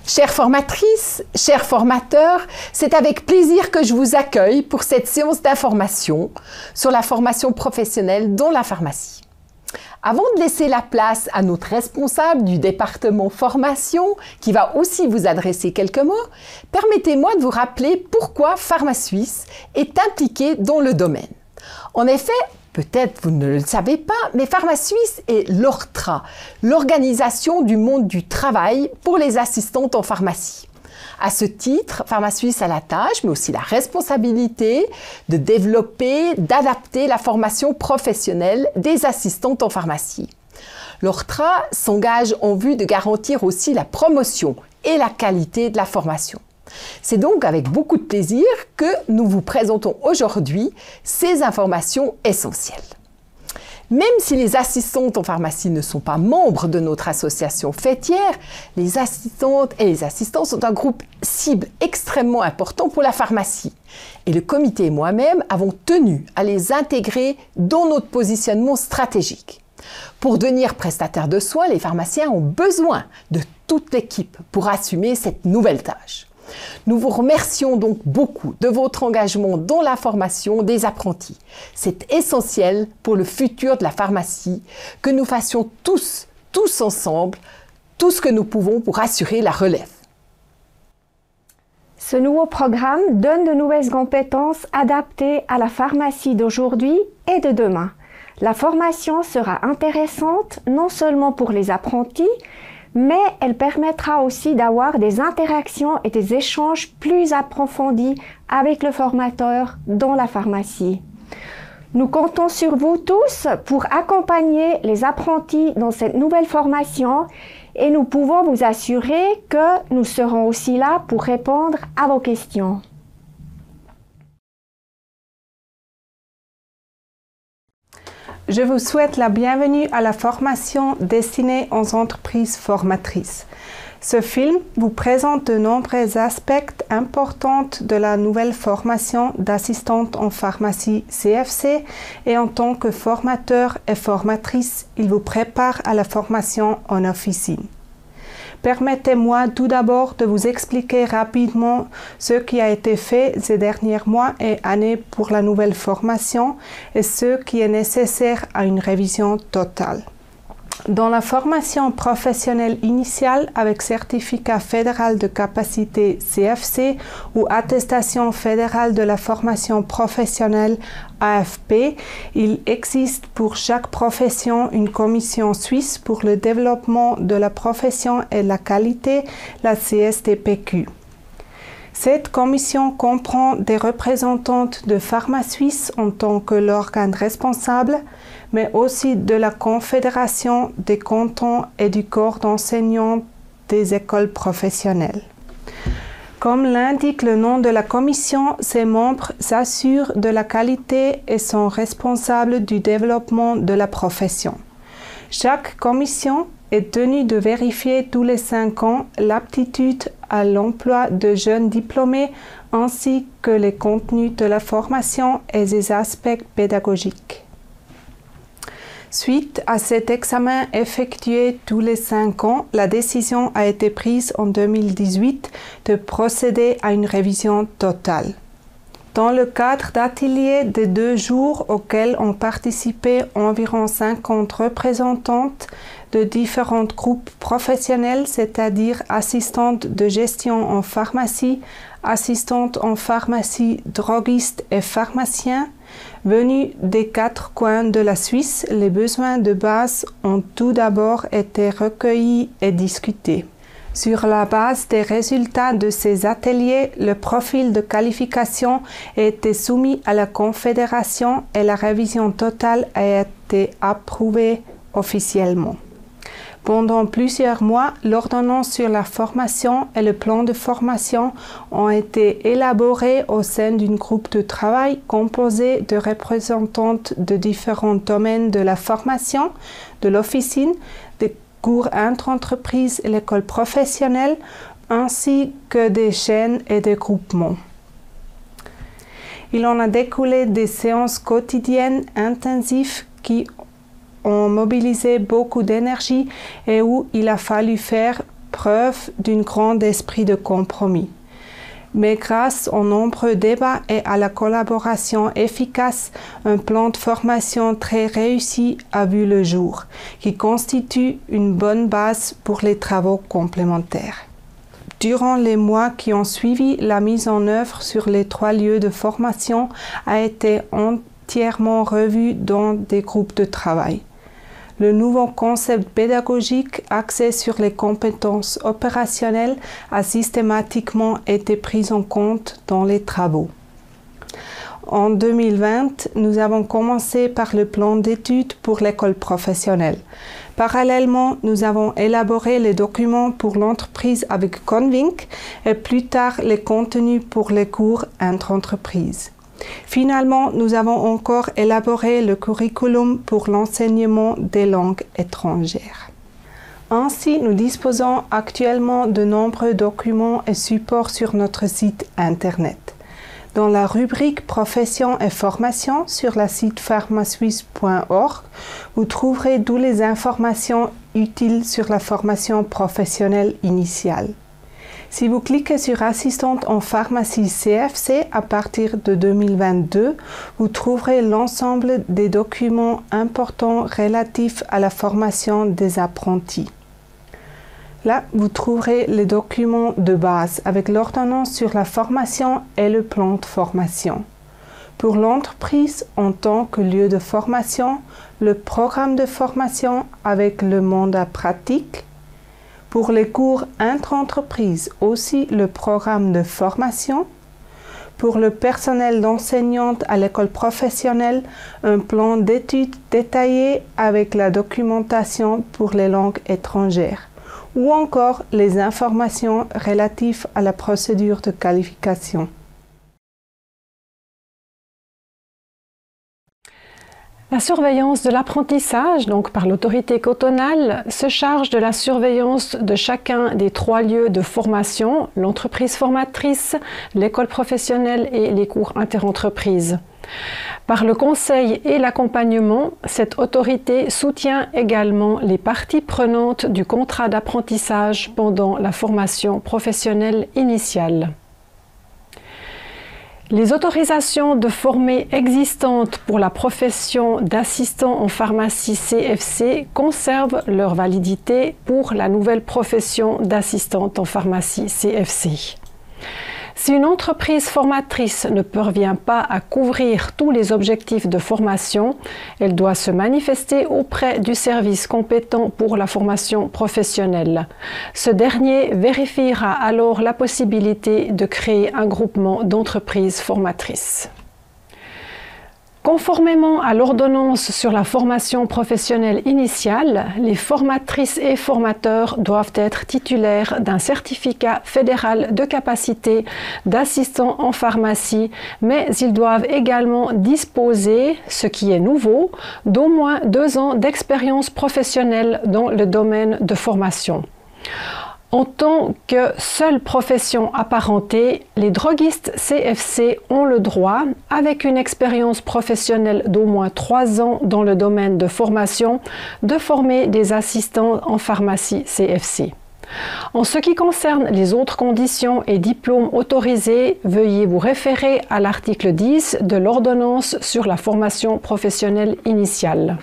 Chères formatrices, chers formateurs, c'est avec plaisir que je vous accueille pour cette séance d'information sur la formation professionnelle dans la pharmacie. Avant de laisser la place à notre responsable du département formation, qui va aussi vous adresser quelques mots, permettez-moi de vous rappeler pourquoi PharmaSuisse est impliqué dans le domaine. En effet, peut-être vous ne le savez pas, mais PharmaSuisse est l'ORTRA, l'organisation du monde du travail pour les assistantes en pharmacie. À ce titre, PharmaSuisse a la tâche, mais aussi la responsabilité de développer, d'adapter la formation professionnelle des assistantes en pharmacie. L'ORTRA s'engage en vue de garantir aussi la promotion et la qualité de la formation. C'est donc avec beaucoup de plaisir que nous vous présentons aujourd'hui ces informations essentielles. Même si les assistantes en pharmacie ne sont pas membres de notre association fêtière, les assistantes et les assistants sont un groupe cible extrêmement important pour la pharmacie. Et le comité et moi-même avons tenu à les intégrer dans notre positionnement stratégique. Pour devenir prestataires de soins, les pharmaciens ont besoin de toute l'équipe pour assumer cette nouvelle tâche. Nous vous remercions donc beaucoup de votre engagement dans la formation des apprentis. C'est essentiel pour le futur de la pharmacie que nous fassions tous ensemble, tout ce que nous pouvons pour assurer la relève. Ce nouveau programme donne de nouvelles compétences adaptées à la pharmacie d'aujourd'hui et de demain. La formation sera intéressante non seulement pour les apprentis, mais elle permettra aussi d'avoir des interactions et des échanges plus approfondis avec le formateur dans la pharmacie. Nous comptons sur vous tous pour accompagner les apprentis dans cette nouvelle formation et nous pouvons vous assurer que nous serons aussi là pour répondre à vos questions. Je vous souhaite la bienvenue à la formation destinée aux entreprises formatrices. Ce film vous présente de nombreux aspects importants de la nouvelle formation d'assistante en pharmacie CFC et en tant que formateur et formatrice, il vous prépare à la formation en officine. Permettez-moi tout d'abord de vous expliquer rapidement ce qui a été fait ces derniers mois et années pour la nouvelle formation et ce qui est nécessaire à une révision totale. Dans la formation professionnelle initiale avec certificat fédéral de capacité CFC ou attestation fédérale de la formation professionnelle AFP, il existe pour chaque profession une commission suisse pour le développement de la profession et la qualité, la CSTPQ. Cette commission comprend des représentantes de PharmaSuisse en tant que l'organe responsable, mais aussi de la Confédération des cantons et du corps d'enseignants des écoles professionnelles. Comme l'indique le nom de la commission, ses membres s'assurent de la qualité et sont responsables du développement de la profession. Chaque commission est tenue de vérifier tous les 5 ans l'aptitude à l'emploi de jeunes diplômés ainsi que les contenus de la formation et ses aspects pédagogiques. Suite à cet examen effectué tous les 5 ans, la décision a été prise en 2018 de procéder à une révision totale. Dans le cadre d'ateliers de 2 jours auxquels ont participé environ 50 représentantes de différents groupes professionnels, c'est-à-dire assistantes de gestion en pharmacie, assistantes en pharmacie, droguistes et pharmaciens, venus des 4 coins de la Suisse, les besoins de base ont tout d'abord été recueillis et discutés. Sur la base des résultats de ces ateliers, le profil de qualification a été soumis à la Confédération et la révision totale a été approuvée officiellement. Pendant plusieurs mois, l'ordonnance sur la formation et le plan de formation ont été élaborés au sein d'un groupe de travail composé de représentantes de différents domaines de la formation, de l'officine, des cours intra-entreprises et l'école professionnelle, ainsi que des chaînes et des groupements. Il en a découlé des séances quotidiennes intensives qui ont mobilisé beaucoup d'énergie et où il a fallu faire preuve d'un grand esprit de compromis. Mais grâce aux nombreux débats et à la collaboration efficace, un plan de formation très réussi a vu le jour, qui constitue une bonne base pour les travaux complémentaires. Durant les mois qui ont suivi, la mise en œuvre sur les 3 lieux de formation a été entièrement revue dans des groupes de travail. Le nouveau concept pédagogique axé sur les compétences opérationnelles a systématiquement été pris en compte dans les travaux. En 2020, nous avons commencé par le plan d'études pour l'école professionnelle. Parallèlement, nous avons élaboré les documents pour l'entreprise avec Convink et plus tard les contenus pour les cours intra-entreprises. Finalement, nous avons encore élaboré le curriculum pour l'enseignement des langues étrangères. Ainsi, nous disposons actuellement de nombreux documents et supports sur notre site Internet. Dans la rubrique Profession et formation sur le site pharmasuisse.org, vous trouverez toutes les informations utiles sur la formation professionnelle initiale. Si vous cliquez sur Assistante en pharmacie CFC à partir de 2022, vous trouverez l'ensemble des documents importants relatifs à la formation des apprentis. Là, vous trouverez les documents de base avec l'ordonnance sur la formation et le plan de formation. Pour l'entreprise en tant que lieu de formation, le programme de formation avec le mandat pratique. Pour les cours intra-entreprise, aussi le programme de formation. Pour le personnel d'enseignante à l'école professionnelle, un plan d'études détaillé avec la documentation pour les langues étrangères. Ou encore les informations relatives à la procédure de qualification. La surveillance de l'apprentissage, donc par l'autorité cantonale, se charge de la surveillance de chacun des 3 lieux de formation, l'entreprise formatrice, l'école professionnelle et les cours interentreprises. Par le conseil et l'accompagnement, cette autorité soutient également les parties prenantes du contrat d'apprentissage pendant la formation professionnelle initiale. Les autorisations de former existantes pour la profession d'assistant en pharmacie CFC conservent leur validité pour la nouvelle profession d'assistante en pharmacie CFC. Si une entreprise formatrice ne parvient pas à couvrir tous les objectifs de formation, elle doit se manifester auprès du service compétent pour la formation professionnelle. Ce dernier vérifiera alors la possibilité de créer un groupement d'entreprises formatrices. Conformément à l'ordonnance sur la formation professionnelle initiale, les formatrices et formateurs doivent être titulaires d'un certificat fédéral de capacité d'assistant en pharmacie, mais ils doivent également disposer, ce qui est nouveau, d'au moins 2 ans d'expérience professionnelle dans le domaine de formation. En tant que seule profession apparentée, les droguistes CFC ont le droit, avec une expérience professionnelle d'au moins 3 ans dans le domaine de formation, de former des assistants en pharmacie CFC. En ce qui concerne les autres conditions et diplômes autorisés, veuillez vous référer à l'article 10 de l'ordonnance sur la formation professionnelle initiale.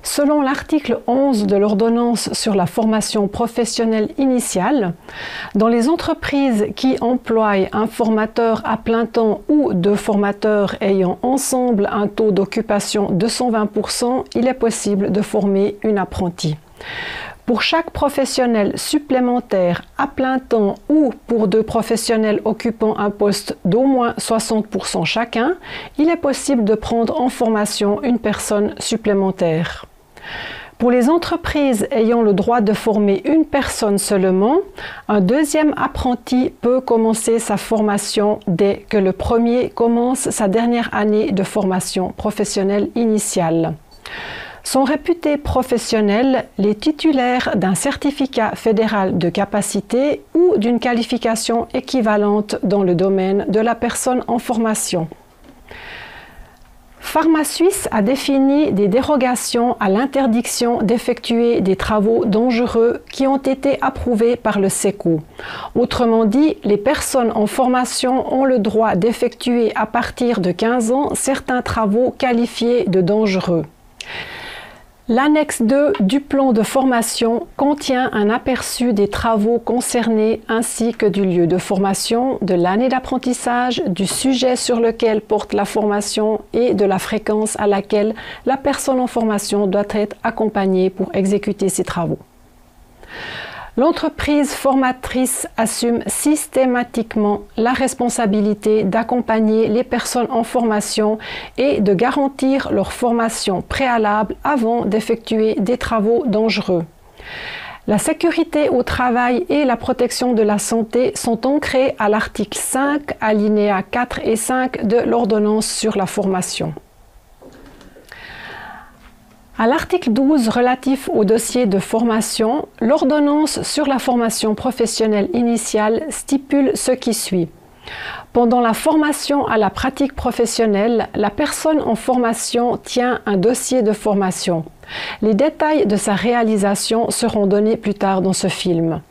Selon l'article 11 de l'ordonnance sur la formation professionnelle initiale, dans les entreprises qui emploient un formateur à plein temps ou 2 formateurs ayant ensemble un taux d'occupation de 120%, il est possible de former une apprentie. Pour chaque professionnel supplémentaire à plein temps ou pour 2 professionnels occupant un poste d'au moins 60% chacun, il est possible de prendre en formation une personne supplémentaire. Pour les entreprises ayant le droit de former une personne seulement, un 2e apprenti peut commencer sa formation dès que le premier commence sa dernière année de formation professionnelle initiale. Sont réputés professionnels les titulaires d'un certificat fédéral de capacité ou d'une qualification équivalente dans le domaine de la personne en formation. PharmaSuisse a défini des dérogations à l'interdiction d'effectuer des travaux dangereux qui ont été approuvés par le SECO. Autrement dit, les personnes en formation ont le droit d'effectuer à partir de 15 ans certains travaux qualifiés de dangereux. L'annexe 2 du plan de formation contient un aperçu des travaux concernés ainsi que du lieu de formation, de l'année d'apprentissage, du sujet sur lequel porte la formation et de la fréquence à laquelle la personne en formation doit être accompagnée pour exécuter ces travaux. L'entreprise formatrice assume systématiquement la responsabilité d'accompagner les personnes en formation et de garantir leur formation préalable avant d'effectuer des travaux dangereux. La sécurité au travail et la protection de la santé sont ancrées à l'article 5, alinéas 4 et 5 de l'ordonnance sur la formation. À l'article 12 relatif au dossier de formation, l'ordonnance sur la formation professionnelle initiale stipule ce qui suit. Pendant la formation à la pratique professionnelle, la personne en formation tient un dossier de formation. Les détails de sa réalisation seront donnés plus tard dans ce film.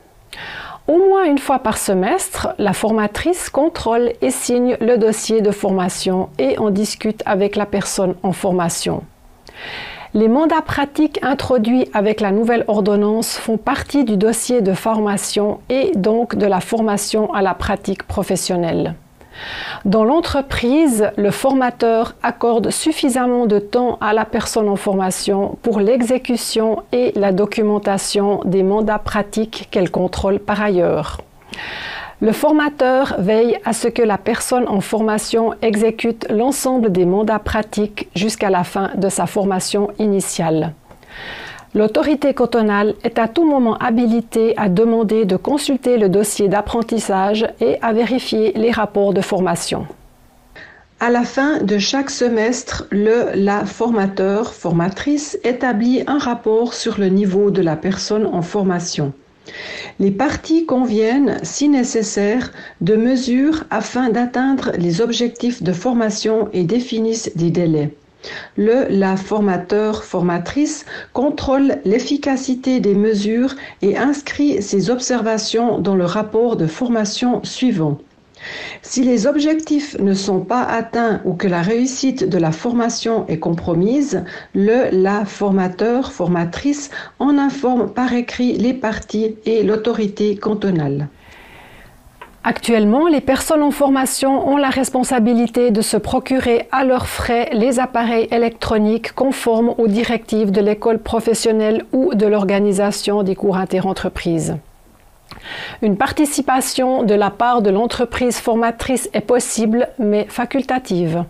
Au moins une fois par semestre, la formatrice contrôle et signe le dossier de formation et en discute avec la personne en formation. Les mandats pratiques introduits avec la nouvelle ordonnance font partie du dossier de formation et donc de la formation à la pratique professionnelle. Dans l'entreprise, le formateur accorde suffisamment de temps à la personne en formation pour l'exécution et la documentation des mandats pratiques qu'elle contrôle par ailleurs. Le formateur veille à ce que la personne en formation exécute l'ensemble des mandats pratiques jusqu'à la fin de sa formation initiale. L'autorité cantonale est à tout moment habilitée à demander de consulter le dossier d'apprentissage et à vérifier les rapports de formation. À la fin de chaque semestre, la formatrice établit un rapport sur le niveau de la personne en formation. Les parties conviennent, si nécessaire, de mesures afin d'atteindre les objectifs de formation et définissent des délais. La formatrice contrôle l'efficacité des mesures et inscrit ses observations dans le rapport de formation suivant. Si les objectifs ne sont pas atteints ou que la réussite de la formation est compromise, la formatrice en informe par écrit les parties et l'autorité cantonale. Actuellement, les personnes en formation ont la responsabilité de se procurer à leurs frais les appareils électroniques conformes aux directives de l'école professionnelle ou de l'organisation des cours interentreprises. Une participation de la part de l'entreprise formatrice est possible, mais facultative.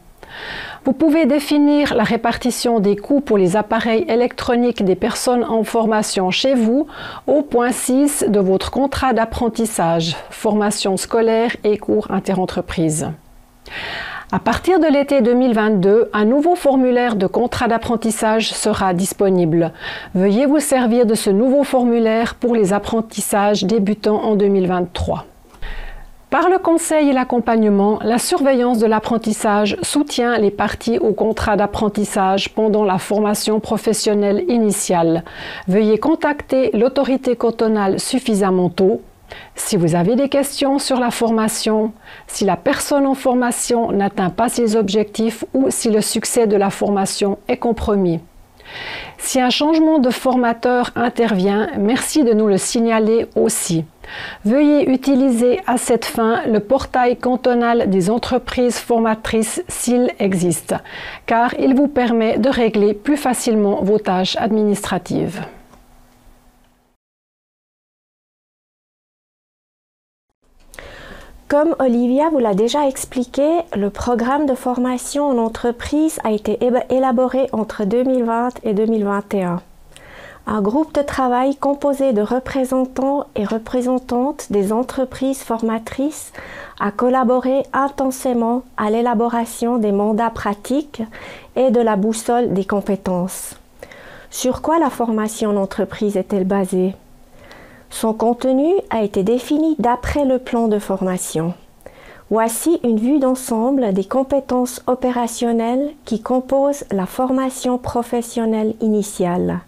Vous pouvez définir la répartition des coûts pour les appareils électroniques des personnes en formation chez vous au point 6 de votre contrat d'apprentissage, formation scolaire et cours interentreprises. À partir de l'été 2022, un nouveau formulaire de contrat d'apprentissage sera disponible. Veuillez vous servir de ce nouveau formulaire pour les apprentissages débutants en 2023. Par le conseil et l'accompagnement, la surveillance de l'apprentissage soutient les parties au contrat d'apprentissage pendant la formation professionnelle initiale. Veuillez contacter l'autorité cantonale suffisamment tôt. Si vous avez des questions sur la formation, si la personne en formation n'atteint pas ses objectifs ou si le succès de la formation est compromis. Si un changement de formateur intervient, merci de nous le signaler aussi. Veuillez utiliser à cette fin le portail cantonal des entreprises formatrices s'il existe, car il vous permet de régler plus facilement vos tâches administratives. Comme Olivia vous l'a déjà expliqué, le programme de formation en entreprise a été élaboré entre 2020 et 2021. Un groupe de travail composé de représentants et représentantes des entreprises formatrices a collaboré intensément à l'élaboration des mandats pratiques et de la boussole des compétences. Sur quoi la formation en entreprise est-elle basée ? Son contenu a été défini d'après le plan de formation. Voici une vue d'ensemble des compétences opérationnelles qui composent la formation professionnelle initiale.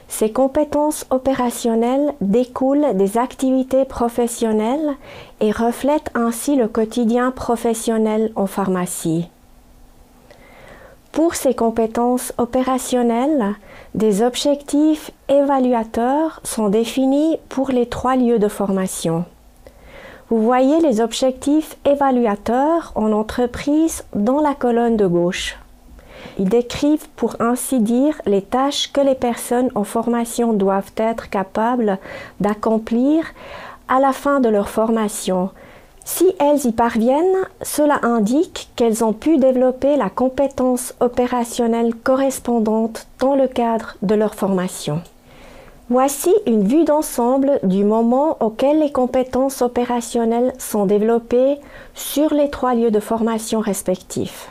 Ces compétences opérationnelles découlent des activités professionnelles et reflètent ainsi le quotidien professionnel en pharmacie. Pour ces compétences opérationnelles, des objectifs évaluateurs sont définis pour les 3 lieux de formation. Vous voyez les objectifs évaluateurs en entreprise dans la colonne de gauche. Ils décrivent pour ainsi dire les tâches que les personnes en formation doivent être capables d'accomplir à la fin de leur formation. Si elles y parviennent, cela indique qu'elles ont pu développer la compétence opérationnelle correspondante dans le cadre de leur formation. Voici une vue d'ensemble du moment auquel les compétences opérationnelles sont développées sur les 3 lieux de formation respectifs.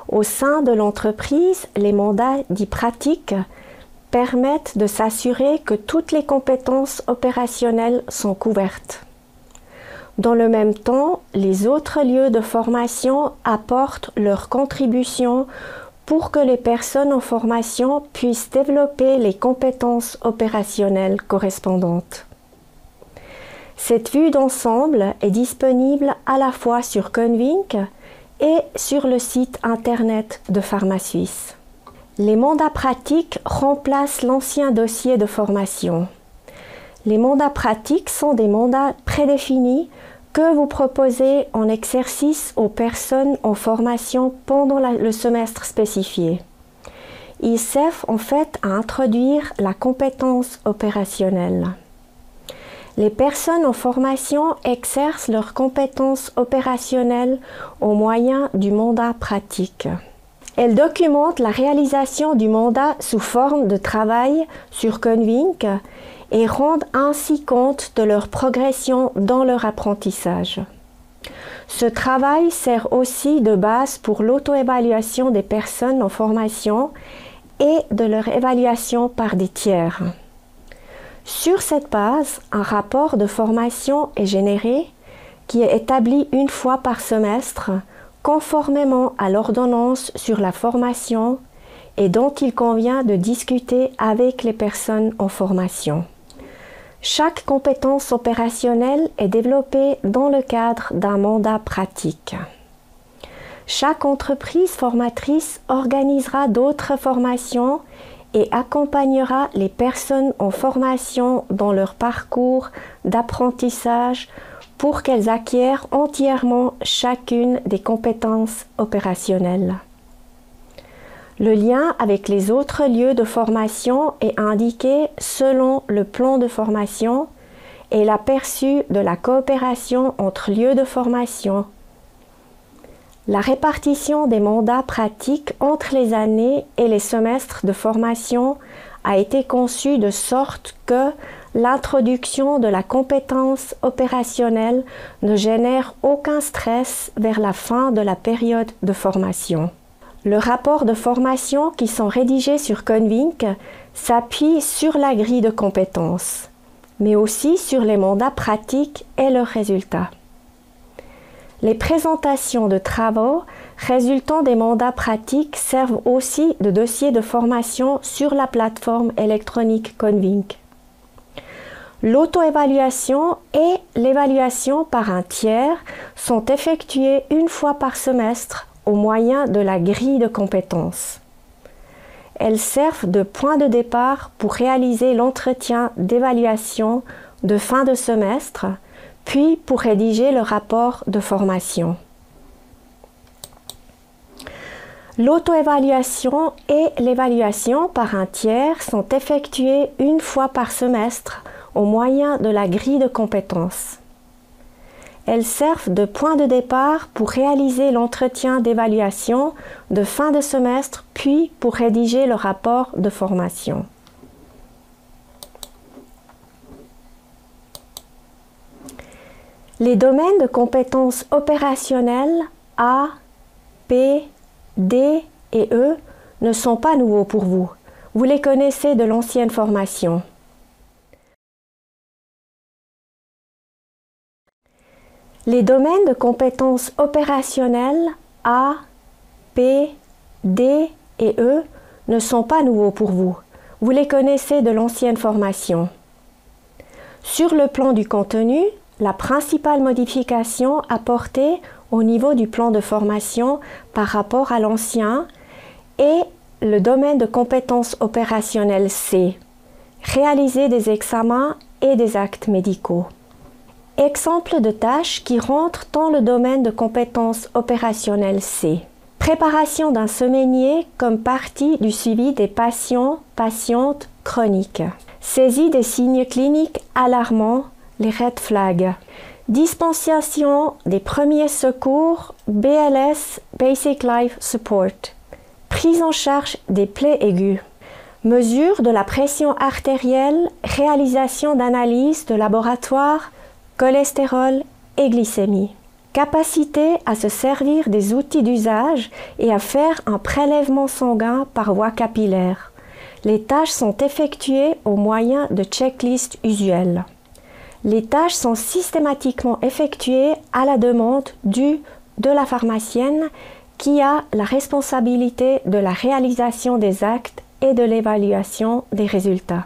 Au sein de l'entreprise, les mandats dits pratiques permettent de s'assurer que toutes les compétences opérationnelles sont couvertes. Dans le même temps, les autres lieux de formation apportent leur contribution pour que les personnes en formation puissent développer les compétences opérationnelles correspondantes. Cette vue d'ensemble est disponible à la fois sur Convink et sur le site internet de PharmaSuisse. Les mandats pratiques remplacent l'ancien dossier de formation. Les mandats pratiques sont des mandats prédéfinis que vous proposez en exercice aux personnes en formation pendant le semestre spécifié. Ils servent en fait à introduire la compétence opérationnelle. Les personnes en formation exercent leurs compétences opérationnelles au moyen du mandat pratique. Elles documentent la réalisation du mandat sous forme de travail sur Convink et rendent ainsi compte de leur progression dans leur apprentissage. Ce travail sert aussi de base pour l'auto-évaluation des personnes en formation et de leur évaluation par des tiers. Sur cette base, un rapport de formation est généré qui est établi une fois par semestre conformément à l'ordonnance sur la formation et dont il convient de discuter avec les personnes en formation. Chaque compétence opérationnelle est développée dans le cadre d'un mandat pratique. Chaque entreprise formatrice organisera d'autres formations et accompagnera les personnes en formation dans leur parcours d'apprentissage pour qu'elles acquièrent entièrement chacune des compétences opérationnelles. Le lien avec les autres lieux de formation est indiqué selon le plan de formation et l'aperçu de la coopération entre lieux de formation. La répartition des mandats pratiques entre les années et les semestres de formation a été conçue de sorte que l'introduction de la compétence opérationnelle ne génère aucun stress vers la fin de la période de formation. Le rapport de formation qui sont rédigés sur Convink s'appuie sur la grille de compétences, mais aussi sur les mandats pratiques et leurs résultats. Les présentations de travaux résultant des mandats pratiques servent aussi de dossier de formation sur la plateforme électronique Convink. L'auto-évaluation et l'évaluation par un tiers sont effectuées une fois par semestre au moyen de la grille de compétences. Elles servent de point de départ pour réaliser l'entretien d'évaluation de fin de semestre, puis pour rédiger le rapport de formation. L'auto-évaluation et l'évaluation par un tiers sont effectuées une fois par semestre au moyen de la grille de compétences. Elles servent de point de départ pour réaliser l'entretien d'évaluation de fin de semestre, puis pour rédiger le rapport de formation. Les domaines de compétences opérationnelles A, P, D et E ne sont pas nouveaux pour vous. Vous les connaissez de l'ancienne formation. Les domaines de compétences opérationnelles A, P, D et E ne sont pas nouveaux pour vous. Vous les connaissez de l'ancienne formation. Sur le plan du contenu, la principale modification apportée au niveau du plan de formation par rapport à l'ancien est le domaine de compétences opérationnelles C, réaliser des examens et des actes médicaux. Exemple de tâches qui rentrent dans le domaine de compétences opérationnelles C. Préparation d'un semainier comme partie du suivi des patients/patientes chroniques. Saisie des signes cliniques alarmants, les red flags. Dispensation des premiers secours, BLS, Basic Life Support. Prise en charge des plaies aiguës. Mesure de la pression artérielle, réalisation d'analyses de laboratoire, cholestérol et glycémie. Capacité à se servir des outils d'usage et à faire un prélèvement sanguin par voie capillaire. Les tâches sont effectuées au moyen de checklists usuelles. Les tâches sont systématiquement effectuées à la demande de la pharmacienne qui a la responsabilité de la réalisation des actes et de l'évaluation des résultats.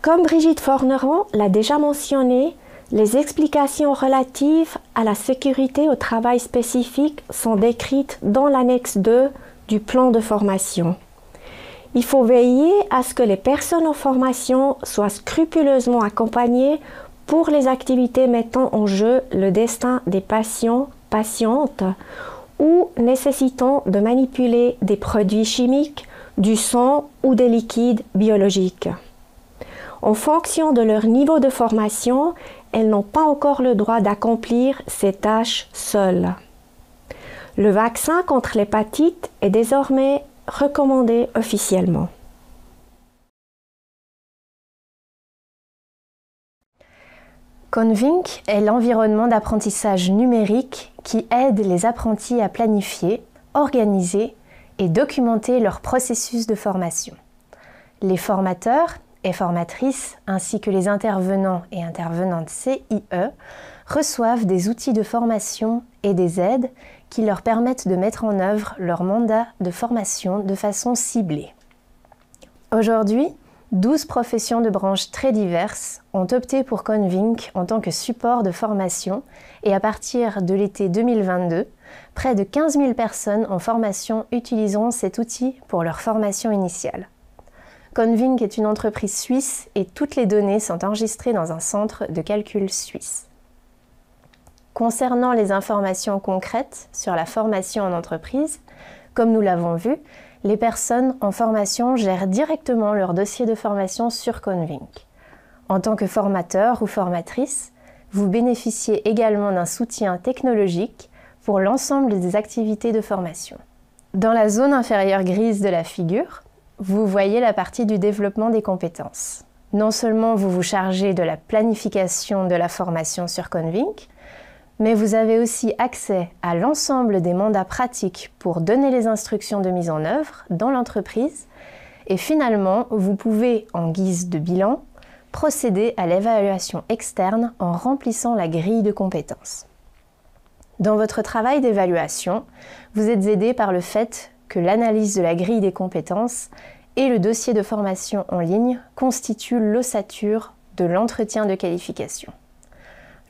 Comme Brigitte Forneron l'a déjà mentionné, les explications relatives à la sécurité au travail spécifique sont décrites dans l'annexe 2 du plan de formation. Il faut veiller à ce que les personnes en formation soient scrupuleusement accompagnées pour les activités mettant en jeu le destin des patients/patientes ou nécessitant de manipuler des produits chimiques, du sang ou des liquides biologiques. En fonction de leur niveau de formation, elles n'ont pas encore le droit d'accomplir ces tâches seules. Le vaccin contre l'hépatite est désormais recommandé officiellement. Convink est l'environnement d'apprentissage numérique qui aide les apprentis à planifier, organiser et documenter leur processus de formation. Les formateurs et formatrices, ainsi que les intervenants et intervenantes CIE, reçoivent des outils de formation et des aides qui leur permettent de mettre en œuvre leur mandat de formation de façon ciblée. Aujourd'hui, 12 professions de branches très diverses ont opté pour Convink en tant que support de formation et à partir de l'été 2022, près de 15 000 personnes en formation utiliseront cet outil pour leur formation initiale. Convink est une entreprise suisse et toutes les données sont enregistrées dans un centre de calcul suisse. Concernant les informations concrètes sur la formation en entreprise, comme nous l'avons vu, les personnes en formation gèrent directement leur dossier de formation sur Convink. En tant que formateur ou formatrice, vous bénéficiez également d'un soutien technologique pour l'ensemble des activités de formation. Dans la zone inférieure grise de la figure, vous voyez la partie du développement des compétences. Non seulement vous vous chargez de la planification de la formation sur Convink, mais vous avez aussi accès à l'ensemble des mandats pratiques pour donner les instructions de mise en œuvre dans l'entreprise et finalement, vous pouvez, en guise de bilan, procéder à l'évaluation externe en remplissant la grille de compétences. Dans votre travail d'évaluation, vous êtes aidé par le fait que l'analyse de la grille des compétences et le dossier de formation en ligne constituent l'ossature de l'entretien de qualification.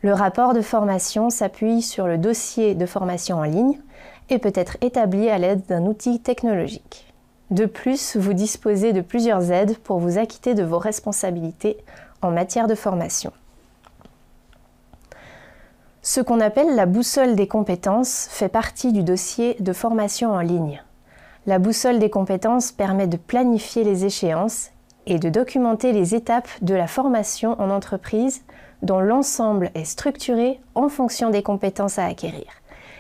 Le rapport de formation s'appuie sur le dossier de formation en ligne et peut être établi à l'aide d'un outil technologique. De plus, vous disposez de plusieurs aides pour vous acquitter de vos responsabilités en matière de formation. Ce qu'on appelle la boussole des compétences fait partie du dossier de formation en ligne. La boussole des compétences permet de planifier les échéances et de documenter les étapes de la formation en entreprise dont l'ensemble est structuré en fonction des compétences à acquérir.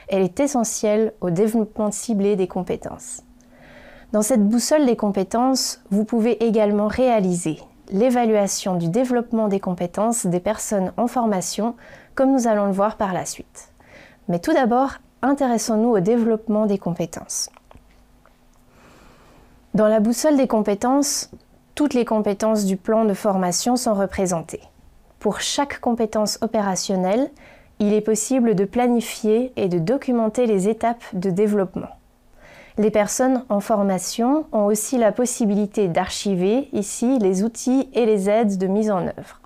Elle est essentielle au développement ciblé des compétences. Dans cette boussole des compétences, vous pouvez également réaliser l'évaluation du développement des compétences des personnes en formation, comme nous allons le voir par la suite. Mais tout d'abord, intéressons-nous au développement des compétences. Dans la boussole des compétences, toutes les compétences du plan de formation sont représentées. Pour chaque compétence opérationnelle, il est possible de planifier et de documenter les étapes de développement. Les personnes en formation ont aussi la possibilité d'archiver ici les outils et les aides de mise en œuvre.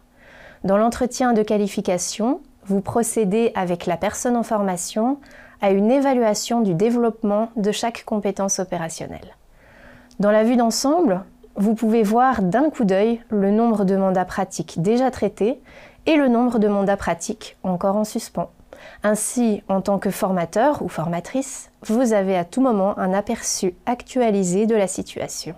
Dans l'entretien de qualification, vous procédez avec la personne en formation à une évaluation du développement de chaque compétence opérationnelle. Dans la vue d'ensemble, vous pouvez voir d'un coup d'œil le nombre de mandats pratiques déjà traités et le nombre de mandats pratiques encore en suspens. Ainsi, en tant que formateur ou formatrice, vous avez à tout moment un aperçu actualisé de la situation.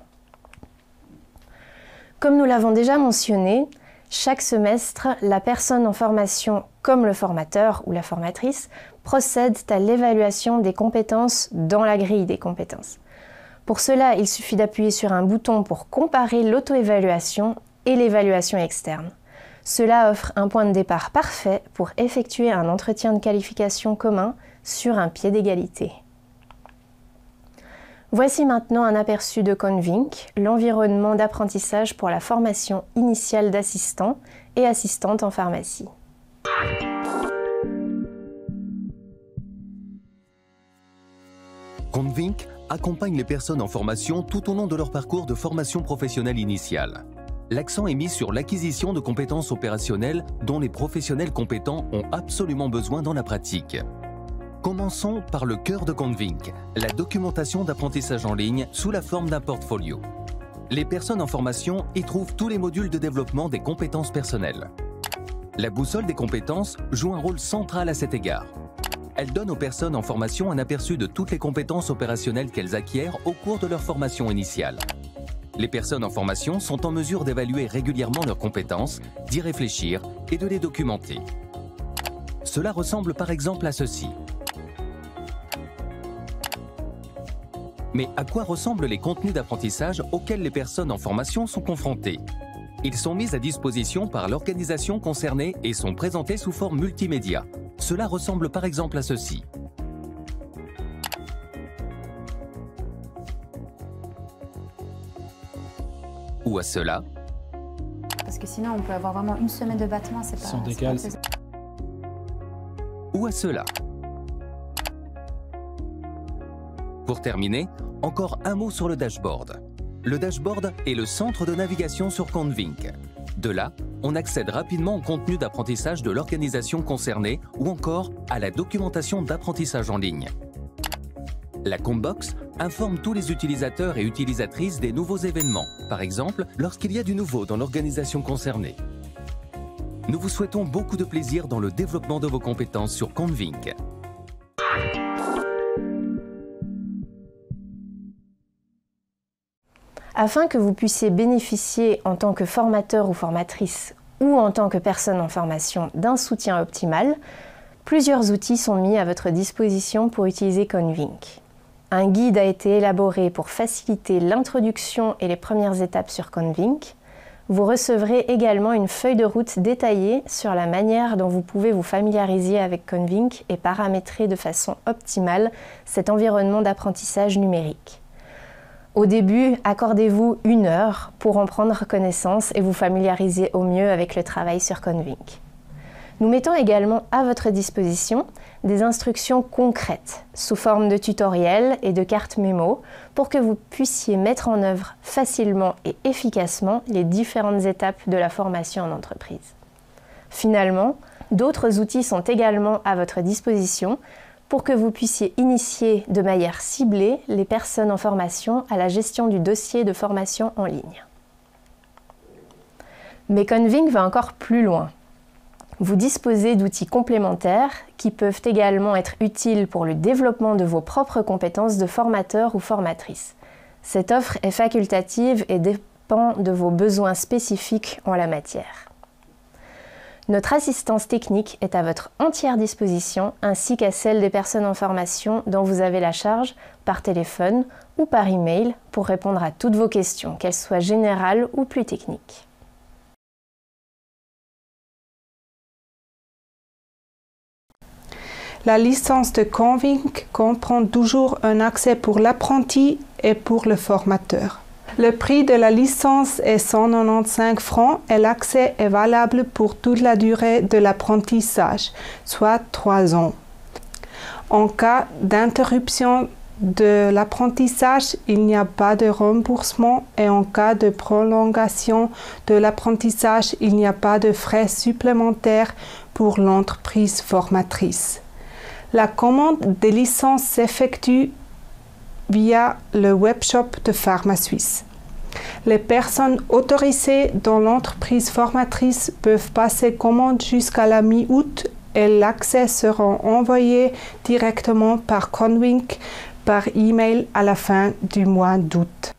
Comme nous l'avons déjà mentionné, chaque semestre, la personne en formation, comme le formateur ou la formatrice, procède à l'évaluation des compétences dans la grille des compétences. Pour cela, il suffit d'appuyer sur un bouton pour comparer l'auto-évaluation et l'évaluation externe. Cela offre un point de départ parfait pour effectuer un entretien de qualification commun sur un pied d'égalité. Voici maintenant un aperçu de Convink, l'environnement d'apprentissage pour la formation initiale d'assistants et assistantes en pharmacie. Convink accompagne les personnes en formation tout au long de leur parcours de formation professionnelle initiale. L'accent est mis sur l'acquisition de compétences opérationnelles dont les professionnels compétents ont absolument besoin dans la pratique. Commençons par le cœur de Convink, la documentation d'apprentissage en ligne sous la forme d'un portfolio. Les personnes en formation y trouvent tous les modules de développement des compétences personnelles. La boussole des compétences joue un rôle central à cet égard. Elle donne aux personnes en formation un aperçu de toutes les compétences opérationnelles qu'elles acquièrent au cours de leur formation initiale. Les personnes en formation sont en mesure d'évaluer régulièrement leurs compétences, d'y réfléchir et de les documenter. Cela ressemble par exemple à ceci. Mais à quoi ressemblent les contenus d'apprentissage auxquels les personnes en formation sont confrontées? Ils sont mis à disposition par l'organisation concernée et sont présentés sous forme multimédia. Cela ressemble par exemple à ceci. Ou à cela. Parce que sinon, on peut avoir vraiment une semaine de battement, c'est pas... Ou à cela. Pour terminer, encore un mot sur le dashboard. Le dashboard est le centre de navigation sur Convink. De là, on accède rapidement au contenu d'apprentissage de l'organisation concernée ou encore à la documentation d'apprentissage en ligne. La Combox informe tous les utilisateurs et utilisatrices des nouveaux événements, par exemple lorsqu'il y a du nouveau dans l'organisation concernée. Nous vous souhaitons beaucoup de plaisir dans le développement de vos compétences sur Convink. Afin que vous puissiez bénéficier en tant que formateur ou formatrice ou en tant que personne en formation d'un soutien optimal, plusieurs outils sont mis à votre disposition pour utiliser Convink. Un guide a été élaboré pour faciliter l'introduction et les premières étapes sur Convink. Vous recevrez également une feuille de route détaillée sur la manière dont vous pouvez vous familiariser avec Convink et paramétrer de façon optimale cet environnement d'apprentissage numérique. Au début, accordez-vous 1 heure pour en prendre connaissance et vous familiariser au mieux avec le travail sur Convink. Nous mettons également à votre disposition des instructions concrètes sous forme de tutoriels et de cartes mémo pour que vous puissiez mettre en œuvre facilement et efficacement les différentes étapes de la formation en entreprise. Finalement, d'autres outils sont également à votre disposition pour que vous puissiez initier de manière ciblée les personnes en formation à la gestion du dossier de formation en ligne. Mais Convink va encore plus loin. Vous disposez d'outils complémentaires qui peuvent également être utiles pour le développement de vos propres compétences de formateur ou formatrice. Cette offre est facultative et dépend de vos besoins spécifiques en la matière. Notre assistance technique est à votre entière disposition ainsi qu'à celle des personnes en formation dont vous avez la charge par téléphone ou par email pour répondre à toutes vos questions, qu'elles soient générales ou plus techniques. La licence de Convink comprend toujours un accès pour l'apprenti et pour le formateur. Le prix de la licence est 195 francs et l'accès est valable pour toute la durée de l'apprentissage, soit 3 ans. En cas d'interruption de l'apprentissage, il n'y a pas de remboursement et en cas de prolongation de l'apprentissage, il n'y a pas de frais supplémentaires pour l'entreprise formatrice. La commande des licences s'effectue via le webshop de PharmaSuisse. Les personnes autorisées dans l'entreprise formatrice peuvent passer commande jusqu'à la mi-août et l'accès sera envoyé directement par Convink par email à la fin du mois d'août.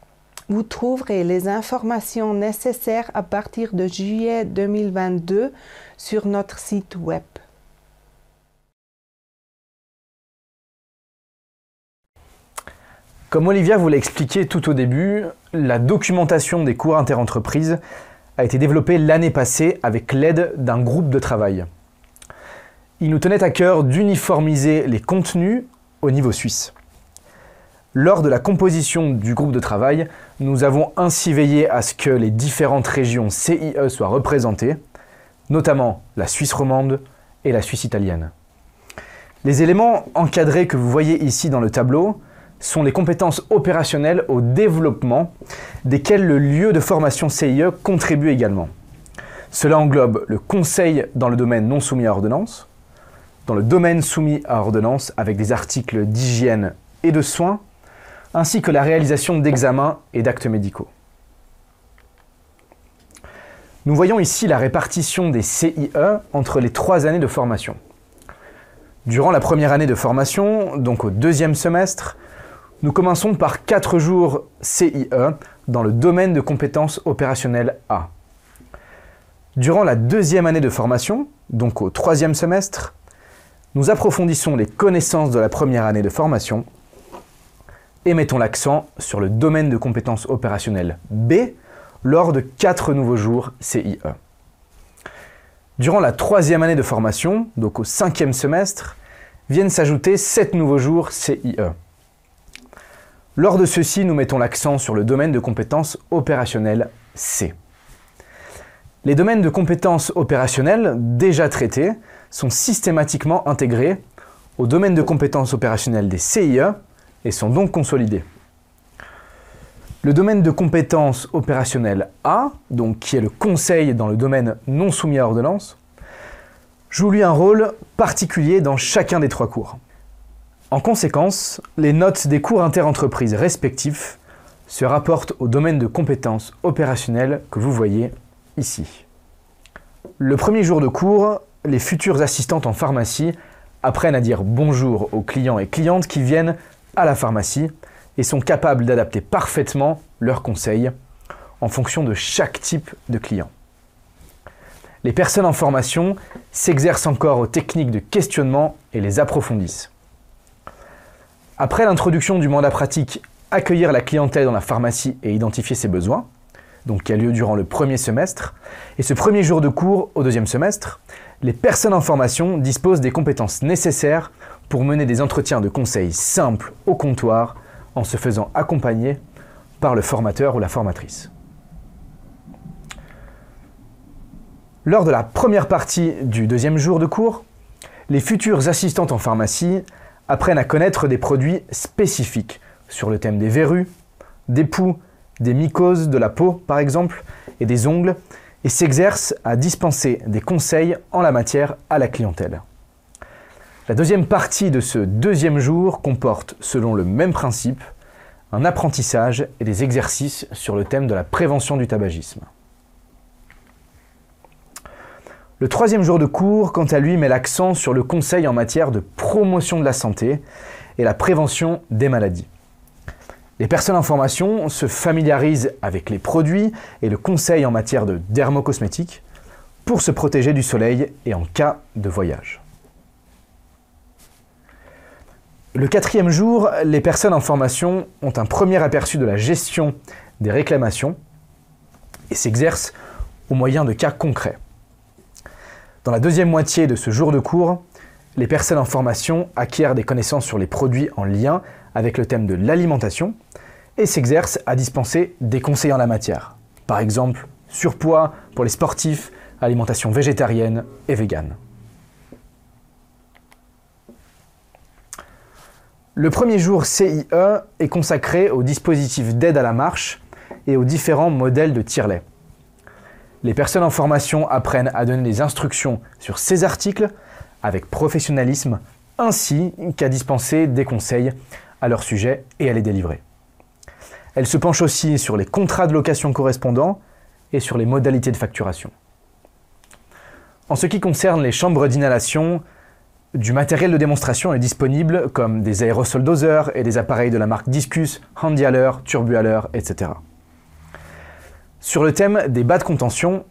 Vous trouverez les informations nécessaires à partir de juillet 2022 sur notre site web. Comme Olivia vous l'a expliqué tout au début, la documentation des cours interentreprises a été développée l'année passée avec l'aide d'un groupe de travail. Il nous tenait à cœur d'uniformiser les contenus au niveau suisse. Lors de la composition du groupe de travail, nous avons ainsi veillé à ce que les différentes régions CIE soient représentées, notamment la Suisse romande et la Suisse italienne. Les éléments encadrés que vous voyez ici dans le tableau sont les compétences opérationnelles au développement, desquelles le lieu de formation CIE contribue également. Cela englobe le conseil dans le domaine non soumis à ordonnance, dans le domaine soumis à ordonnance avec des articles d'hygiène et de soins, ainsi que la réalisation d'examens et d'actes médicaux. Nous voyons ici la répartition des CIE entre les 3 années de formation. Durant la première année de formation, donc au 2e semestre, nous commençons par 4 jours CIE dans le domaine de compétences opérationnelles A. Durant la 2e année de formation, donc au 3e semestre, nous approfondissons les connaissances de la première année de formation et mettons l'accent sur le domaine de compétences opérationnelles B lors de 4 nouveaux jours CIE. Durant la 3e année de formation, donc au 5e semestre, viennent s'ajouter 7 nouveaux jours CIE. Lors de ceux-ci, nous mettons l'accent sur le domaine de compétences opérationnelles C. Les domaines de compétences opérationnelles déjà traités sont systématiquement intégrés au domaine de compétences opérationnelles des CIE et sont donc consolidés. Le domaine de compétences opérationnelles A, donc qui est le conseil dans le domaine non soumis à ordonnance, joue lui un rôle particulier dans chacun des 3 cours. En conséquence, les notes des cours interentreprises respectifs se rapportent au domaine de compétences opérationnelles que vous voyez ici. Le premier jour de cours, les futures assistantes en pharmacie apprennent à dire bonjour aux clients et clientes qui viennent à la pharmacie et sont capables d'adapter parfaitement leurs conseils en fonction de chaque type de client. Les personnes en formation s'exercent encore aux techniques de questionnement et les approfondissent. Après l'introduction du mandat pratique « Accueillir la clientèle dans la pharmacie et identifier ses besoins », donc qui a lieu durant le 1er semestre, et ce premier jour de cours au 2e semestre, les personnes en formation disposent des compétences nécessaires pour mener des entretiens de conseils simples au comptoir en se faisant accompagner par le formateur ou la formatrice. Lors de la première partie du 2e jour de cours, les futures assistantes en pharmacie apprennent à connaître des produits spécifiques sur le thème des verrues, des poux, des mycoses de la peau par exemple, et des ongles, et s'exercent à dispenser des conseils en la matière à la clientèle. La deuxième partie de ce 2e jour comporte, selon le même principe, un apprentissage et des exercices sur le thème de la prévention du tabagisme. Le 3e jour de cours, quant à lui, met l'accent sur le conseil en matière de promotion de la santé et la prévention des maladies. Les personnes en formation se familiarisent avec les produits et le conseil en matière de dermocosmétiques pour se protéger du soleil et en cas de voyage. Le 4e jour, les personnes en formation ont un premier aperçu de la gestion des réclamations et s'exercent au moyen de cas concrets. Dans la 2e moitié de ce jour de cours, les personnes en formation acquièrent des connaissances sur les produits en lien avec le thème de l'alimentation et s'exerce à dispenser des conseils en la matière. Par exemple, surpoids pour les sportifs, alimentation végétarienne et végane. Le premier jour CIE est consacré aux dispositifs d'aide à la marche et aux différents modèles de tire-lait. Les personnes en formation apprennent à donner des instructions sur ces articles avec professionnalisme, ainsi qu'à dispenser des conseils à leur sujet et à les délivrer. Elles se penchent aussi sur les contrats de location correspondants et sur les modalités de facturation. En ce qui concerne les chambres d'inhalation, du matériel de démonstration est disponible comme des aérosols doseurs et des appareils de la marque Discus, Handyhaler, Turbuhaler, etc. Sur le thème des bas de contention,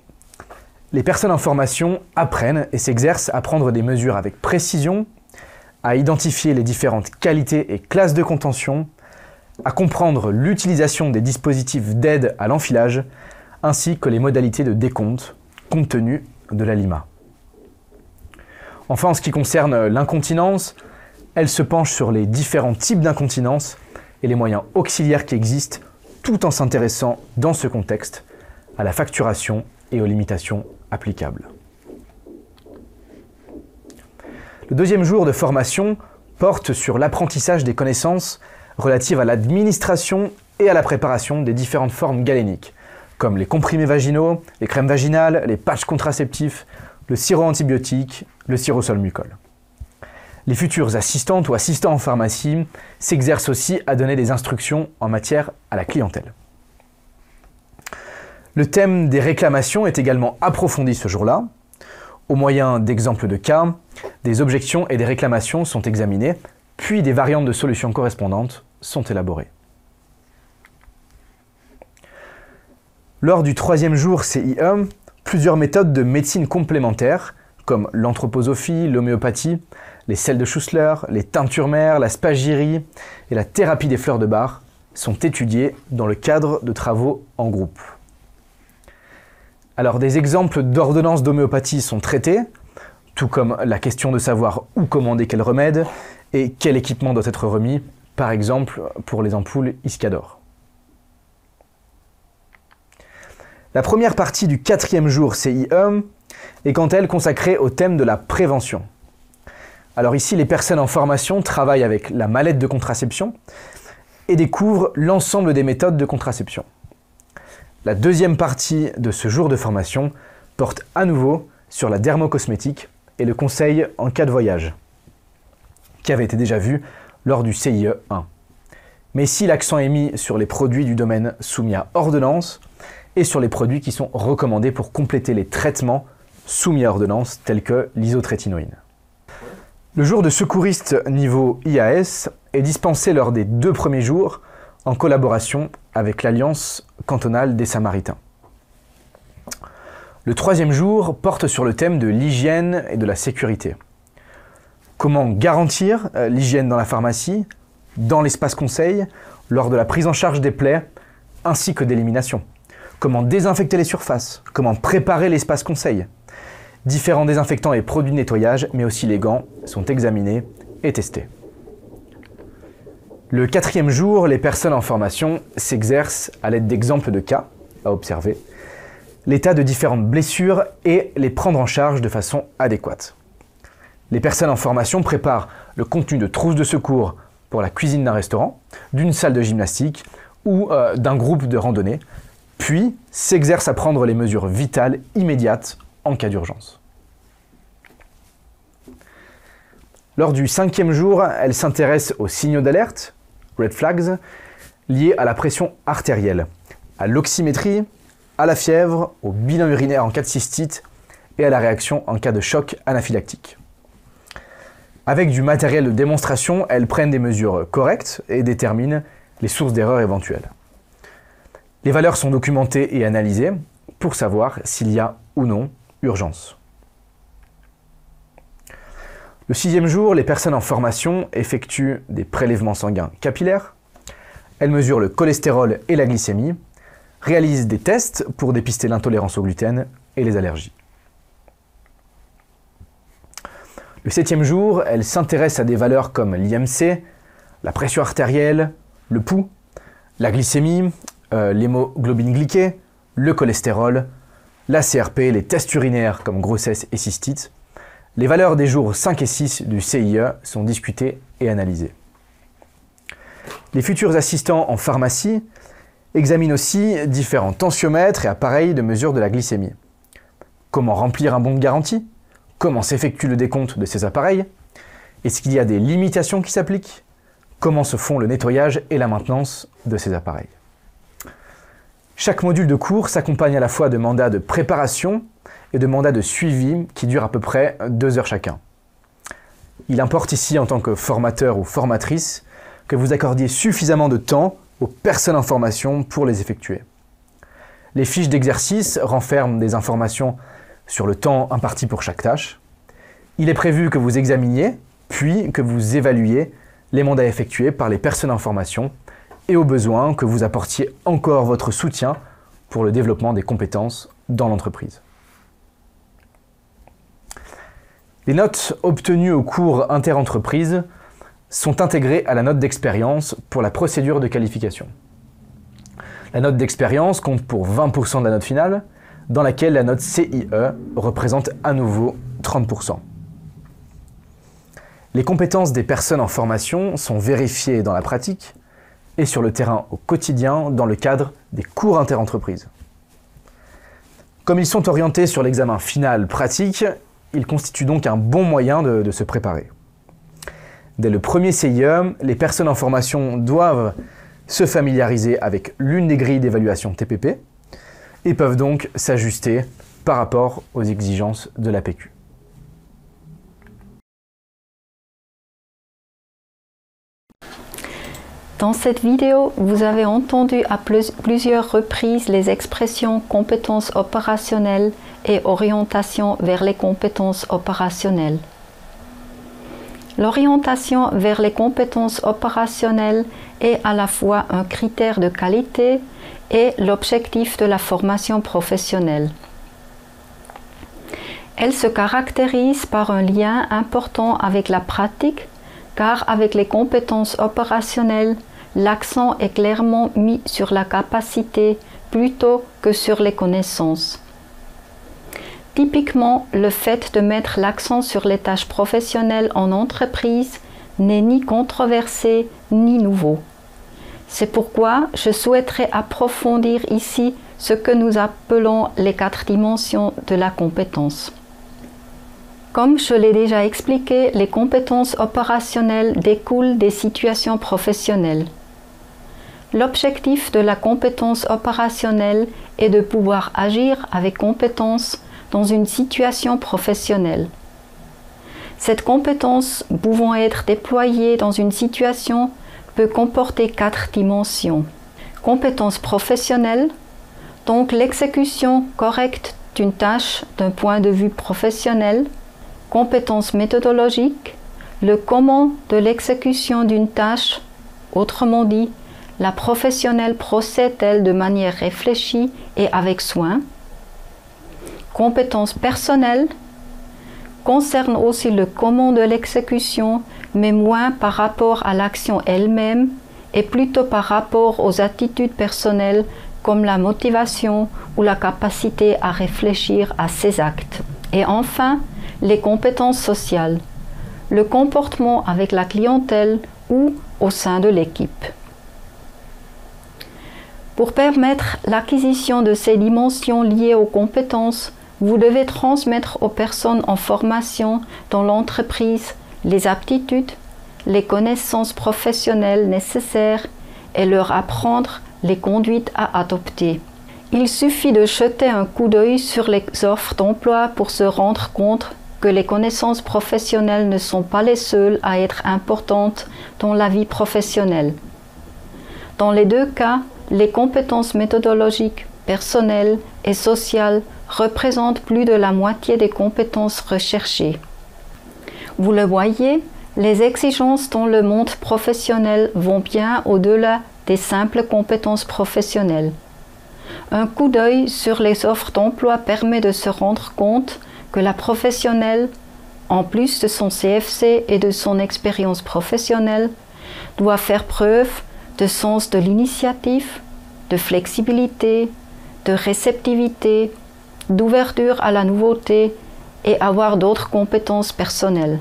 les personnes en formation apprennent et s'exercent à prendre des mesures avec précision, à identifier les différentes qualités et classes de contention, à comprendre l'utilisation des dispositifs d'aide à l'enfilage, ainsi que les modalités de décompte compte tenu de la lima. Enfin, en ce qui concerne l'incontinence, elle se penche sur les différents types d'incontinence et les moyens auxiliaires qui existent, tout en s'intéressant, dans ce contexte, à la facturation et aux limitations applicables. Le deuxième jour de formation porte sur l'apprentissage des connaissances relatives à l'administration et à la préparation des différentes formes galéniques, comme les comprimés vaginaux, les crèmes vaginales, les patchs contraceptifs, le sirop antibiotique, le sirop solmucol. Les futures assistantes ou assistants en pharmacie s'exercent aussi à donner des instructions en matière à la clientèle. Le thème des réclamations est également approfondi ce jour-là. Au moyen d'exemples de cas, des objections et des réclamations sont examinées, puis des variantes de solutions correspondantes sont élaborées. Lors du troisième jour CIE, plusieurs méthodes de médecine complémentaire, comme l'anthroposophie, l'homéopathie, les sels de Schussler, les teintures mères, la spagyrie et la thérapie des fleurs de bar, sont étudiées dans le cadre de travaux en groupe. Alors, des exemples d'ordonnances d'homéopathie sont traités, tout comme la question de savoir où commander quel remède et quel équipement doit être remis, par exemple pour les ampoules Iscador. La première partie du quatrième jour CIE est quant à elle consacrée au thème de la prévention. Alors ici, les personnes en formation travaillent avec la mallette de contraception et découvrent l'ensemble des méthodes de contraception. La deuxième partie de ce jour de formation porte à nouveau sur la dermocosmétique et le conseil en cas de voyage, qui avait été déjà vu lors du CIE 1. Mais ici, l'accent est mis sur les produits du domaine soumis à ordonnance et sur les produits qui sont recommandés pour compléter les traitements soumis à ordonnance, tels que l'isotrétinoïne. Le jour de secouriste niveau IAS est dispensé lors des 2 premiers jours en collaboration avec l'Alliance cantonale des Samaritains. Le 3e jour porte sur le thème de l'hygiène et de la sécurité. Comment garantir l'hygiène dans la pharmacie, dans l'espace conseil, lors de la prise en charge des plaies, ainsi que d'élimination. Comment désinfecter les surfaces, comment préparer l'espace conseil. Différents désinfectants et produits de nettoyage, mais aussi les gants, sont examinés et testés. Le 4e jour, les personnes en formation s'exercent à l'aide d'exemples de cas à observer, l'état de différentes blessures et les prendre en charge de façon adéquate. Les personnes en formation préparent le contenu de trousses de secours pour la cuisine d'un restaurant, d'une salle de gymnastique ou d'un groupe de randonnée, puis s'exercent à prendre les mesures vitales immédiates en cas d'urgence. Lors du 5e jour, elle s'intéresse aux signaux d'alerte, red flags, liés à la pression artérielle, à l'oxymétrie, à la fièvre, au bilan urinaire en cas de cystite et à la réaction en cas de choc anaphylactique. Avec du matériel de démonstration, elles prennent des mesures correctes et déterminent les sources d'erreurs éventuelles. Les valeurs sont documentées et analysées pour savoir s'il y a ou non urgence. Le 6e jour, les personnes en formation effectuent des prélèvements sanguins capillaires, elles mesurent le cholestérol et la glycémie, réalisent des tests pour dépister l'intolérance au gluten et les allergies. Le 7e jour, elles s'intéressent à des valeurs comme l'IMC, la pression artérielle, le pouls, La glycémie, l'hémoglobine glyquée, le cholestérol, la CRP, les tests urinaires comme grossesse et cystite. Les valeurs des jours 5 et 6 du CIE sont discutées et analysées. Les futurs assistants en pharmacie examinent aussi différents tensiomètres et appareils de mesure de la glycémie. Comment remplir un bon de garantie? Comment s'effectue le décompte de ces appareils? Est-ce qu'il y a des limitations qui s'appliquent? Comment se font le nettoyage et la maintenance de ces appareils? Chaque module de cours s'accompagne à la fois de mandats de préparation et de mandats de suivi qui durent à peu près 2 heures chacun. Il importe ici, en tant que formateur ou formatrice, que vous accordiez suffisamment de temps aux personnes en formation pour les effectuer. Les fiches d'exercice renferment des informations sur le temps imparti pour chaque tâche. Il est prévu que vous examiniez, puis que vous évaluiez les mandats effectués par les personnes en formation et au besoin que vous apportiez encore votre soutien pour le développement des compétences dans l'entreprise. Les notes obtenues au cours interentreprise sont intégrées à la note d'expérience pour la procédure de qualification. La note d'expérience compte pour 20% de la note finale, dans laquelle la note CIE représente à nouveau 30%. Les compétences des personnes en formation sont vérifiées dans la pratique et sur le terrain au quotidien dans le cadre des cours interentreprise. Comme ils sont orientés sur l'examen final pratique, ils constituent donc un bon moyen de se préparer. Dès le premier CIE, les personnes en formation doivent se familiariser avec l'une des grilles d'évaluation TPP et peuvent donc s'ajuster par rapport aux exigences de l'APQ. Dans cette vidéo, vous avez entendu à plusieurs reprises les expressions compétences opérationnelles et orientation vers les compétences opérationnelles. L'orientation vers les compétences opérationnelles est à la fois un critère de qualité et l'objectif de la formation professionnelle. Elle se caractérise par un lien important avec la pratique, car avec les compétences opérationnelles, l'accent est clairement mis sur la capacité plutôt que sur les connaissances. Typiquement, le fait de mettre l'accent sur les tâches professionnelles en entreprise n'est ni controversé ni nouveau. C'est pourquoi je souhaiterais approfondir ici ce que nous appelons les 4 dimensions de la compétence. Comme je l'ai déjà expliqué, les compétences opérationnelles découlent des situations professionnelles. L'objectif de la compétence opérationnelle est de pouvoir agir avec compétence dans une situation professionnelle. Cette compétence pouvant être déployée dans une situation peut comporter 4 dimensions. Compétence professionnelle, donc l'exécution correcte d'une tâche d'un point de vue professionnel. Compétence méthodologique, le comment de l'exécution d'une tâche, autrement dit, la professionnelle procède-t-elle de manière réfléchie et avec soin. Compétence personnelle concerne aussi le comment de l'exécution, mais moins par rapport à l'action elle-même et plutôt par rapport aux attitudes personnelles comme la motivation ou la capacité à réfléchir à ses actes. Et enfin, les compétences sociales, le comportement avec la clientèle ou au sein de l'équipe. Pour permettre l'acquisition de ces dimensions liées aux compétences, vous devez transmettre aux personnes en formation dans l'entreprise les aptitudes, les connaissances professionnelles nécessaires et leur apprendre les conduites à adopter. Il suffit de jeter un coup d'œil sur les offres d'emploi pour se rendre compte que les connaissances professionnelles ne sont pas les seules à être importantes dans la vie professionnelle. Dans les 2 cas, les compétences méthodologiques, personnelles et sociales représentent plus de la moitié des compétences recherchées. Vous le voyez, les exigences dans le monde professionnel vont bien au-delà des simples compétences professionnelles. Un coup d'œil sur les offres d'emploi permet de se rendre compte que la professionnelle, en plus de son CFC et de son expérience professionnelle, doit faire preuve de sens de l'initiative, de flexibilité, de réceptivité, d'ouverture à la nouveauté et avoir d'autres compétences personnelles.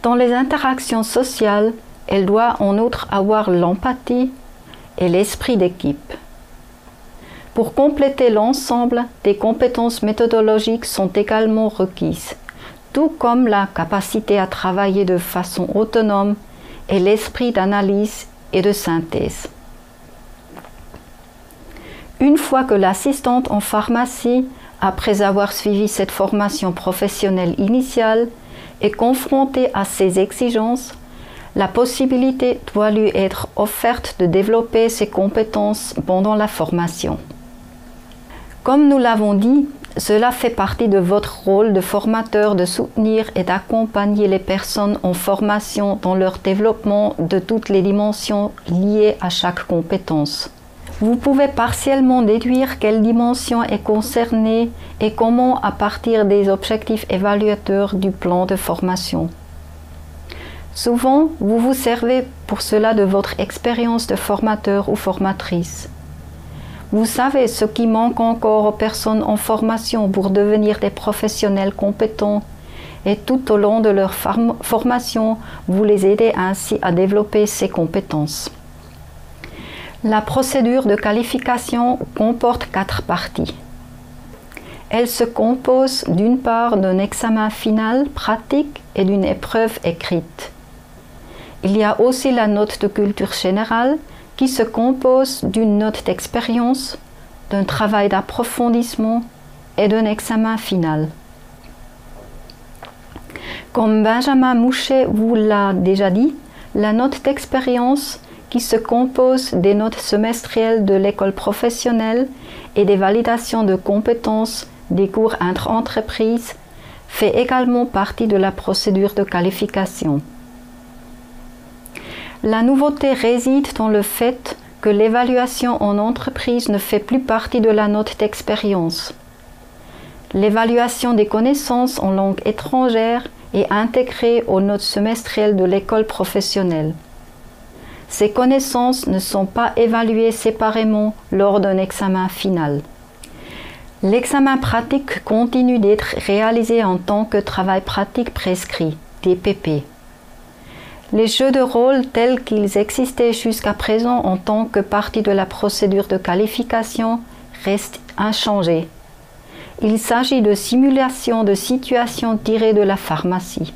Dans les interactions sociales, elle doit en outre avoir l'empathie et l'esprit d'équipe. Pour compléter l'ensemble, des compétences méthodologiques sont également requises, tout comme la capacité à travailler de façon autonome et l'esprit d'analyse et de synthèse. Une fois que l'assistante en pharmacie, après avoir suivi cette formation professionnelle initiale, est confrontée à ces exigences, la possibilité doit lui être offerte de développer ses compétences pendant la formation. Comme nous l'avons dit, cela fait partie de votre rôle de formateur de soutenir et d'accompagner les personnes en formation dans leur développement de toutes les dimensions liées à chaque compétence. Vous pouvez partiellement déduire quelle dimension est concernée et comment à partir des objectifs évaluateurs du plan de formation. Souvent, vous vous servez pour cela de votre expérience de formateur ou formatrice. Vous savez ce qui manque encore aux personnes en formation pour devenir des professionnels compétents et tout au long de leur formation, vous les aidez ainsi à développer ces compétences. La procédure de qualification comporte 4 parties. Elle se compose d'une part d'un examen final pratique et d'une épreuve écrite. Il y a aussi la note de culture générale qui se compose d'une note d'expérience, d'un travail d'approfondissement et d'un examen final. Comme Benjamin Mouchet vous l'a déjà dit, la note d'expérience qui se compose des notes semestrielles de l'école professionnelle et des validations de compétences des cours intra-entreprises fait également partie de la procédure de qualification. La nouveauté réside dans le fait que l'évaluation en entreprise ne fait plus partie de la note d'expérience. L'évaluation des connaissances en langue étrangère est intégrée aux notes semestrielles de l'école professionnelle. Ces connaissances ne sont pas évaluées séparément lors d'un examen final. L'examen pratique continue d'être réalisé en tant que travail pratique prescrit, TPP. Les jeux de rôle tels qu'ils existaient jusqu'à présent en tant que partie de la procédure de qualification restent inchangés. Il s'agit de simulations de situations tirées de la pharmacie.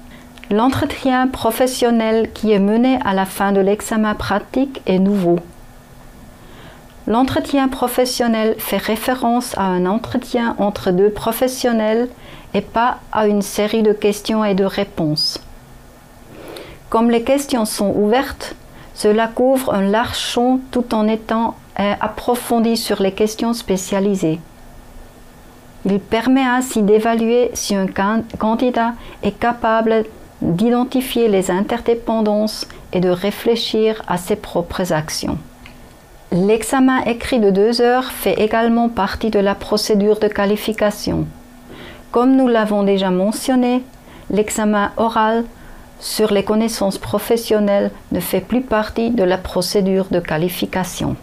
L'entretien professionnel qui est mené à la fin de l'examen pratique est nouveau. L'entretien professionnel fait référence à un entretien entre 2 professionnels et pas à une série de questions et de réponses. Comme les questions sont ouvertes, cela couvre un large champ tout en étant approfondi sur les questions spécialisées. Il permet ainsi d'évaluer si un candidat est capable d'identifier les interdépendances et de réfléchir à ses propres actions. L'examen écrit de 2 heures fait également partie de la procédure de qualification. Comme nous l'avons déjà mentionné, l'examen oral sur les connaissances professionnelles ne fait plus partie de la procédure de qualification.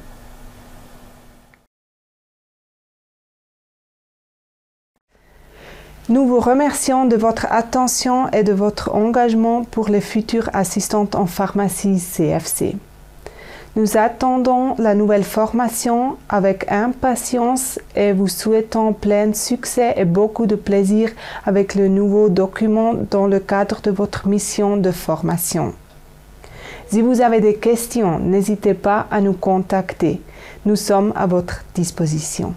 Nous vous remercions de votre attention et de votre engagement pour les futures assistantes en pharmacie CFC. Nous attendons la nouvelle formation avec impatience et vous souhaitons plein succès et beaucoup de plaisir avec le nouveau document dans le cadre de votre mission de formation. Si vous avez des questions, n'hésitez pas à nous contacter. Nous sommes à votre disposition.